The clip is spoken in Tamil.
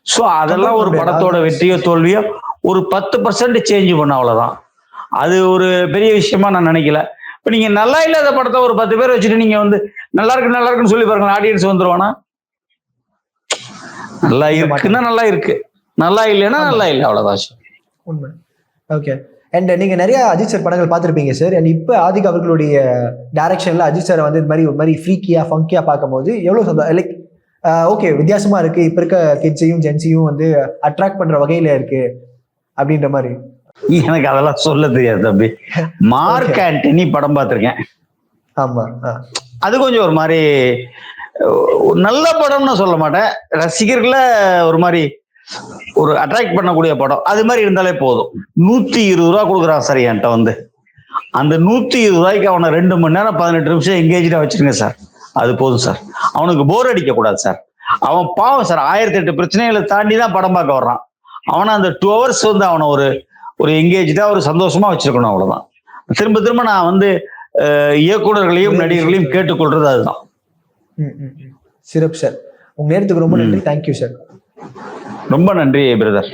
ஸோ அதெல்லாம் கம்பேர் பண்ண ஒரு முடியாது. படத்தோட வெற்றியோ தோல்வியோ ஒரு 10% சேஞ்ச் பண்ண அவ்வளவுதான். அது ஒரு பெரிய விஷயமா நான் நினைக்கல. இப்ப நீங்க நல்லா இல்லாத படத்தை ஒரு 10 பேர் வச்சுட்டு நீங்க வந்து நல்லா இருக்குன்னு சொல்லி பாருங்க, ஆடியன்ஸ் வந்துருவானா? நல்லா இருக்க இருக்குன்னா மாட்டாங்க. நல்லா இருக்கு, நல்லா இல்லைன்னா ஆமா. நல்லா இல்லை, அவ்வளவுதான். உண்மை. ஓகே. அண்ட் நீங்க நிறைய அஜித் சார் படங்கள் பார்த்திருப்பீங்க சார். அண்ட் இப்ப ஆதிக் அவர்களுடைய டைரக்ஷன்ல அஜித் சார் வந்து ஒரு மாதிரி ஃப்ரீக்கியா ஃபங்கியா பார்க்கும்போது எவ்வளவு லைக் ஓகே வித்தியாசமா இருக்கு. இப்ப இருக்க கிட்ஸையும் ஜென்சியும் வந்து அட்ராக்ட் பண்ற வகையில இருக்கு அப்படின்ற மாதிரி. எனக்கு அதெல்லாம் சொல்ல தெரியாது தம்பி. மார்க் ஆண்டனி படம் பார்த்திருக்கேன். ஆமா. அது கொஞ்சம் ஒரு மாதிரி நல்ல படம்னு சொல்ல மாட்டேன், ரசிகர்களை ஒரு மாதிரி ஒரு அட்ராக்ட் பண்ணக்கூடிய படம். அது மாதிரி இருந்தாலே போதும். 120 ரூபா கொடுக்குறான் சார் என்கிட்ட வந்து. அந்த 120 ரூபாய்க்கு அவனை 2 மணி நேரம் 18 நிமிஷம் எங்கேஜா வச்சிருங்க சார். அது போதும் சார். அவனுக்கு போர் அடிக்க கூடாது சார். அவன் பாவம் சார், 1008 பிரச்சனைகளை தாண்டி தான் படம் பார்க்க வர்றான். அவனை அந்த 2 hours வந்து அவனை ஒரு எங்கேஜா ஒரு சந்தோஷமா வச்சிருக்கணும், அவ்வளவுதான். திரும்ப திரும்ப நான் வந்து இயக்குநர்களையும் நடிகர்களையும் கேட்டுக்கொள்றது அதுதான். சிறப்பு சார். உங்க நேரத்துக்கு ரொம்ப நன்றி. Thank you sir. ரொம்ப நன்றி பிரதர்.